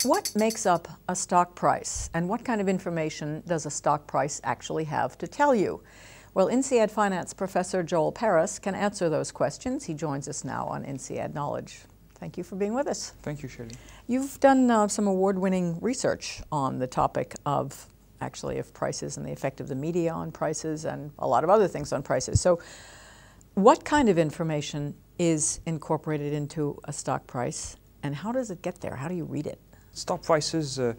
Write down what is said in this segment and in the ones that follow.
What makes up a stock price, and what kind of information does a stock price actually have to tell you? Well, INSEAD finance professor Joel Paris can answer those questions. He joins us now on INSEAD Knowledge. Thank you for being with us. Thank you, Shirley. You've done some award-winning research on the topic of prices and the effect of the media on prices and a lot of other things on prices. So what kind of information is incorporated into a stock price, and how does it get there? How do you read it? Stock prices are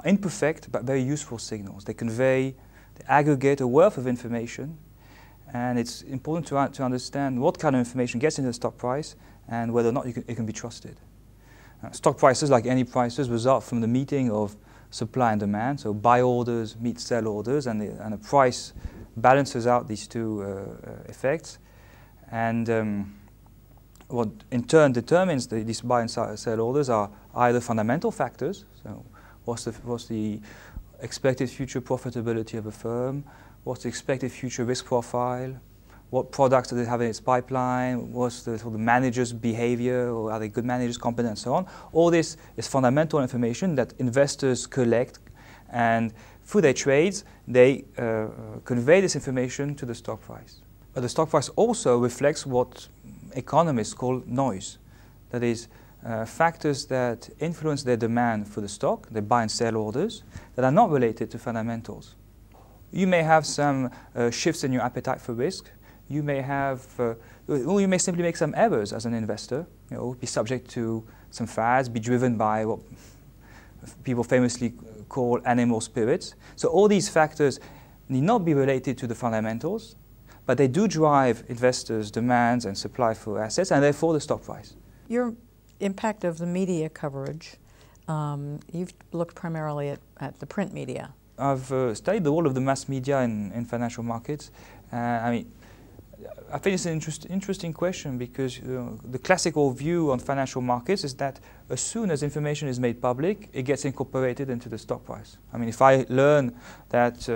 imperfect but very useful signals. They convey, they aggregate a wealth of information, and it's important to understand what kind of information gets into the stock price and whether or not it can be trusted. Stock prices, like any prices, result from the meeting of supply and demand, so buy orders meet sell orders, and the price balances out these two effects. And what in turn determines these buy and sell orders are either fundamental factors, so what's the expected future profitability of a firm, what's the expected future risk profile, what products do they have in its pipeline, what's the sort of manager's behavior, or are they good managers, competent, and so on. All this is fundamental information that investors collect, and through their trades they convey this information to the stock price. But the stock price also reflects what economists call noise. That is, factors that influence their demand for the stock, their buy and sell orders, that are not related to fundamentals. You may have some shifts in your appetite for risk. You may have, or you may simply make some errors as an investor. You know, be subject to some fads, be driven by what people famously call animal spirits. So all these factors need not be related to the fundamentals, but they do drive investors' demands and supply for assets, and therefore the stock price. Your impact of the media coverage, you've looked primarily at the print media. I've studied the role of the mass media in financial markets. I think it's an interesting question because the classical view on financial markets is that as soon as information is made public, it gets incorporated into the stock price. I mean, if I learn that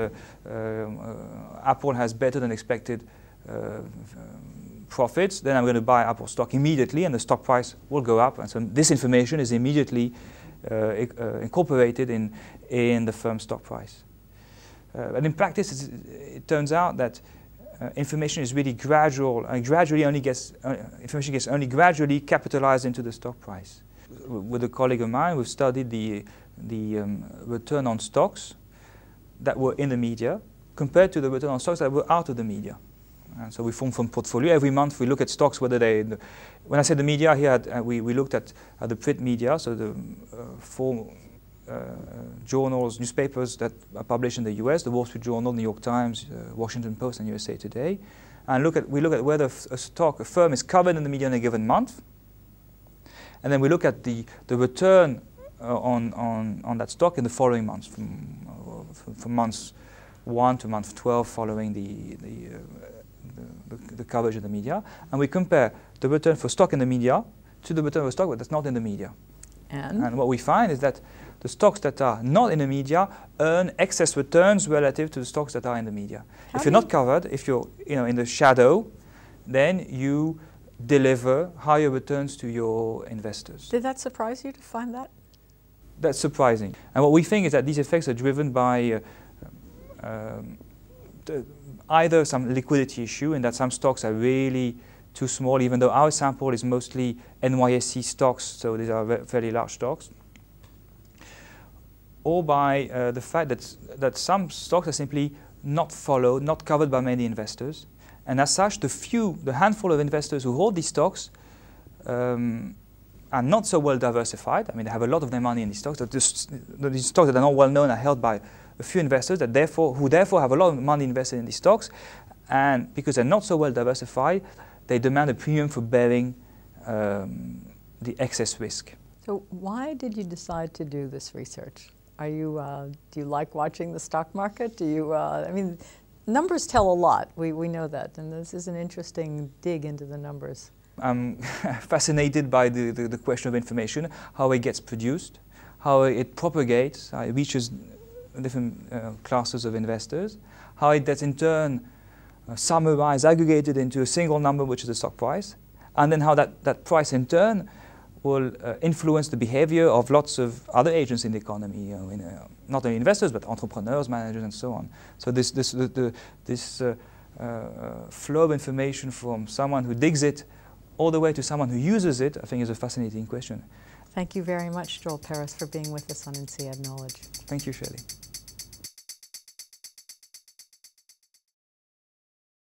Apple has better than expected profits, then I'm going to buy Apple stock immediately, and the stock price will go up. And so this information is immediately incorporated in the firm's stock price. And in practice, it turns out that information is really gradual, and information gets only gradually capitalized into the stock price. With a colleague of mine, we've studied the return on stocks that were in the media compared to the return on stocks that were out of the media. And so we form from portfolio. Every month we look at stocks, whether they, when I say the media here, we looked at the print media, so the four journals, newspapers that are published in the US, the Wall Street Journal, New York Times, Washington Post, and USA Today, and we look at whether a firm is covered in the media in a given month, and then we look at the return on that stock in the following months, from months 1 to month 12 following the coverage of the media, and we compare the return for stock in the media to the return of stock that's not in the media. And what we find is that the stocks that are not in the media earn excess returns relative to the stocks that are in the media. If you're not covered, if you're in the shadow, then you deliver higher returns to your investors. Did that surprise you to find that? That's surprising. And what we think is that these effects are driven by either some liquidity issue, in that some stocks are really too small, even though our sample is mostly NYSE stocks, so these are fairly large stocks, or by the fact that some stocks are simply not followed, not covered by many investors, and as such the handful of investors who hold these stocks are not so well diversified. I mean, they have a lot of their money in these stocks. These stocks that are not well known are held by a few investors who therefore have a lot of money invested in these stocks, and because they're not so well diversified, they demand a premium for bearing the excess risk. So why did you decide to do this research? Do you like watching the stock market? I mean, numbers tell a lot. We know that, and this is an interesting dig into the numbers. I'm fascinated by the question of information, how it gets produced, how it propagates, how it reaches different classes of investors, how it gets in turn summarized, aggregated into a single number, which is the stock price, and then how that price in turn will influence the behavior of lots of other agents in the economy, you know, not only investors but entrepreneurs, managers, and so on. So this flow of information from someone who digs it all the way to someone who uses it, I think, is a fascinating question. Thank you very much, Joel Paris, for being with us on INSEAD Knowledge. Thank you, Shelley.